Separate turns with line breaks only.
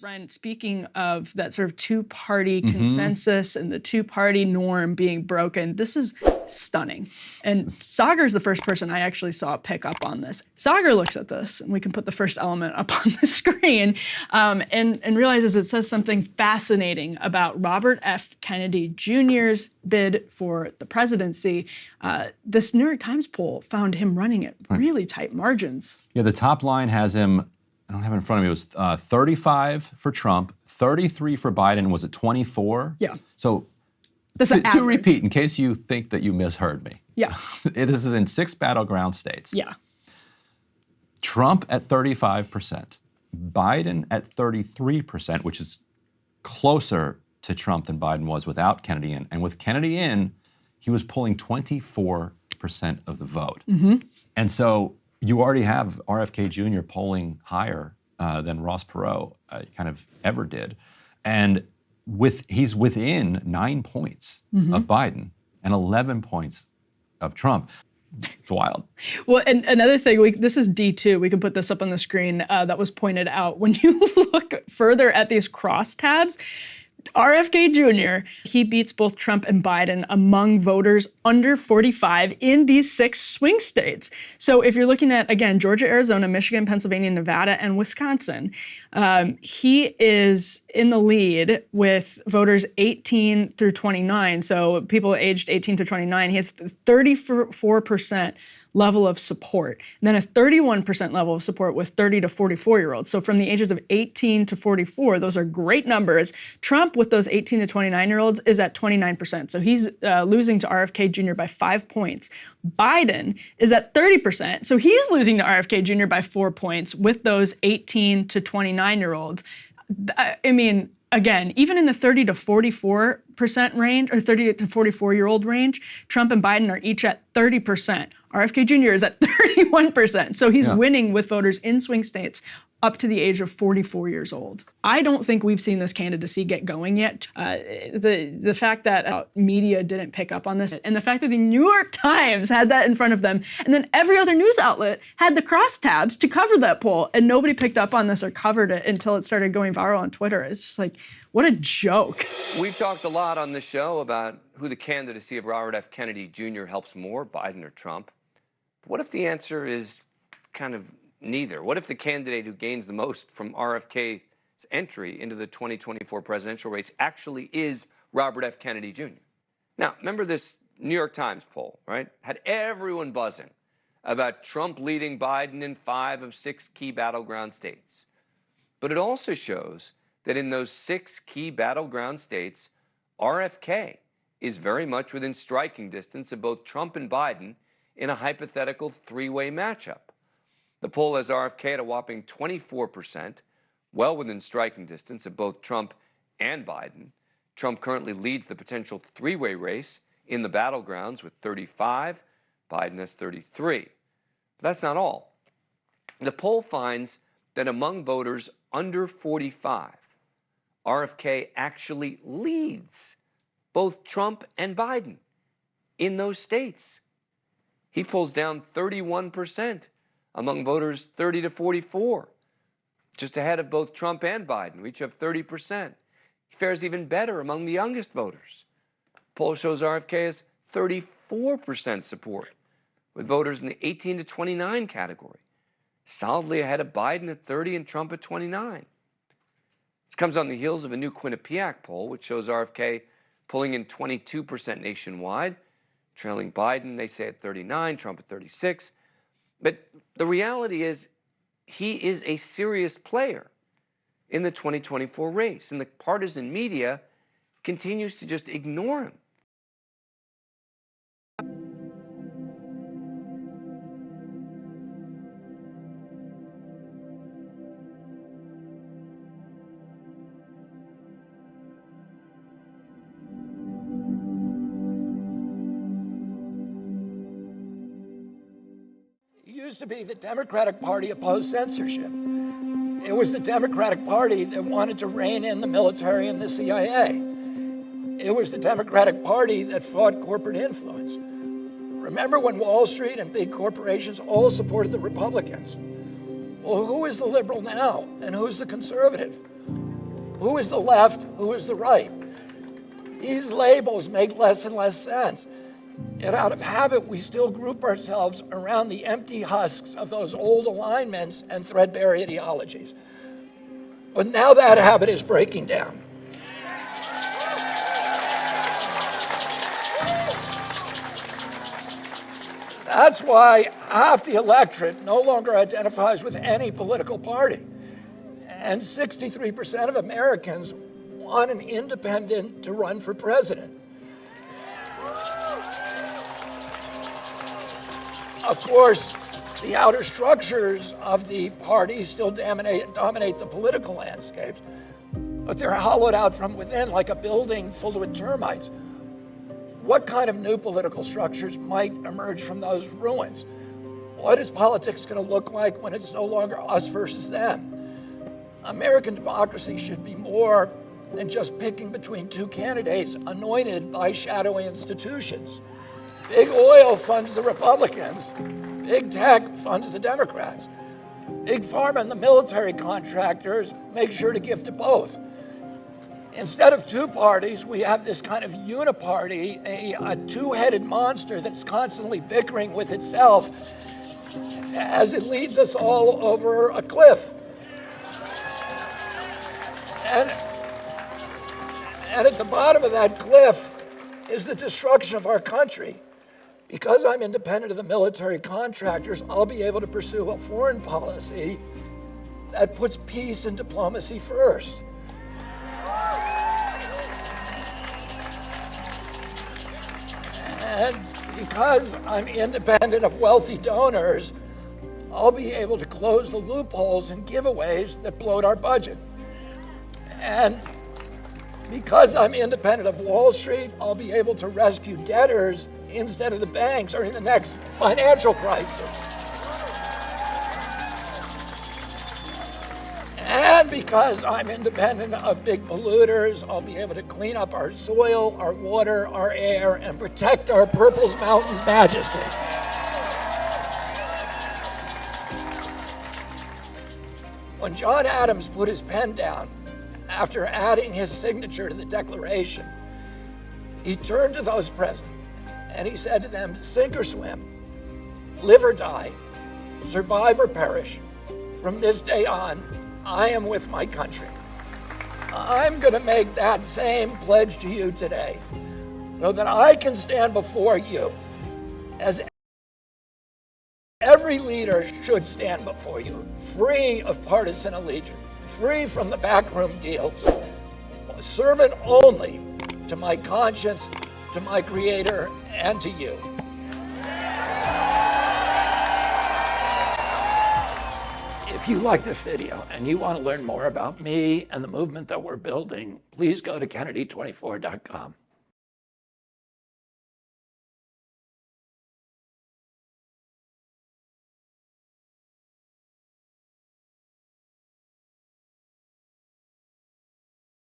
Brian, speaking of that sort of two-party consensus and the two-party norm being broken, this is stunning. And Sagar's the first person I actually saw pick up on this. Sagar looks at this, and we can put the first element up on the screen, and realizes it says something fascinating about Robert F. Kennedy Jr.'s bid for the presidency. This New York Times poll found him running at really tight margins. Yeah, the top line has him, I don't have it in front of me, it was 35 for Trump, 33 for Biden, was it 24? Yeah. So to repeat, in case you think that you misheard me. Yeah. This is in 6 battleground states. Yeah. Trump at 35%, Biden at 33%, which is closer to Trump than Biden was without Kennedy in. And with Kennedy in, he was pulling 24% of the vote. And so you already have RFK Jr. polling higher than Ross Perot kind of ever did. And he's within 9 points of Biden and 11 points of Trump. It's wild. Well, and another thing, this is D2. We can put this up on the screen that was pointed out. When you look further at these crosstabs, RFK Jr., he beats both Trump and Biden among voters under 45 in these 6 swing states. So if you're looking at, again, Georgia, Arizona, Michigan, Pennsylvania, Nevada, and Wisconsin, he is in the lead with voters 18 through 29. So people aged 18 through 29, he has 34% level of support, and then a 31% level of support with 30 to 44-year-olds. So from the ages of 18 to 44, those are great numbers. Trump, with those 18 to 29-year-olds, is at 29%. So he's losing to RFK Jr. by 5 points. Biden is at 30%. So he's losing to RFK Jr. by 4 points with those 18 to 29-year-olds. I mean, again, even in the 30 to 44% range, or 30 to 44-year-old range, Trump and Biden are each at 30%. RFK Jr. is at 31%. So he's winning with voters in swing states up to the age of 44 years old. I don't think we've seen this candidacy get going yet. The fact that media didn't pick up on this, and the fact that the New York Times had that in front of them, and then every other news outlet had the crosstabs to cover that poll, and nobody picked up on this or covered it until it started going viral on Twitter. It's just like, what a joke.
We've talked a lot on this show about who the candidacy of Robert F. Kennedy Jr. helps more, Biden or Trump. What if the answer is kind of neither? What if the candidate who gains the most from RFK's entry into the 2024 presidential race actually is Robert F. Kennedy Jr.? Now, remember this New York Times poll, right? Had everyone buzzing about Trump leading Biden in 5 of 6 key battleground states. But it also shows that in those 6 key battleground states, RFK is very much within striking distance of both Trump and Biden in a hypothetical 3-way matchup. The poll has RFK at a whopping 24%, well within striking distance of both Trump and Biden. Trump currently leads the potential 3-way race in the battlegrounds with 35, Biden has 33. But that's not all. The poll finds that among voters under 45, RFK actually leads both Trump and Biden in those states. He pulls down 31% among voters 30 to 44, just ahead of both Trump and Biden, who each have 30%. He fares even better among the youngest voters. Poll shows RFK has 34% support, with voters in the 18 to 29 category, solidly ahead of Biden at 30 and Trump at 29. This comes on the heels of a new Quinnipiac poll, which shows RFK pulling in 22% nationwide, trailing Biden, they say, at 39, Trump at 36. But the reality is he is a serious player in the 2024 race, and the partisan media continues to just ignore him.
Used to be the Democratic Party opposed censorship. It was the Democratic Party that wanted to rein in the military and the CIA. It was the Democratic Party that fought corporate influence. Remember when Wall Street and big corporations all supported the Republicans? Well, who is the liberal now, and who's the conservative? Who is the left? Who is the right? These labels make less and less sense. Yet out of habit, we still group ourselves around the empty husks of those old alignments and threadbare ideologies. But now that habit is breaking down. That's why half the electorate no longer identifies with any political party. And 63% of Americans want an independent to run for president. Of course, the outer structures of the party still dominate the political landscapes, but they're hollowed out from within like a building full with termites. What kind of new political structures might emerge from those ruins? What is politics going to look like when it's no longer us versus them? American democracy should be more than just picking between two candidates anointed by shadowy institutions. Big oil funds the Republicans. Big tech funds the Democrats. Big pharma and the military contractors make sure to give to both. Instead of two parties, we have this kind of uniparty, a two-headed monster that's constantly bickering with itself as it leads us all over a cliff. And at the bottom of that cliff is the destruction of our country. Because I'm independent of the military contractors, I'll be able to pursue a foreign policy that puts peace and diplomacy first. And because I'm independent of wealthy donors, I'll be able to close the loopholes and giveaways that bloat our budget. And because I'm independent of Wall Street, I'll be able to rescue debtors instead of the banks or in the next financial crisis. And because I'm independent of big polluters, I'll be able to clean up our soil, our water, our air, and protect our Purple Mountain's majesty. When John Adams put his pen down after adding his signature to the Declaration, he turned to those present and he said to them, sink or swim, live or die, survive or perish. From this day on, I am with my country. I'm going to make that same pledge to you today so that I can stand before you as every leader should stand before you, free of partisan allegiance, free from the backroom deals, servant only to my conscience, to my Creator, and to you. If you like this video and you want to learn more about me and the movement that we're building, please go to Kennedy24.com.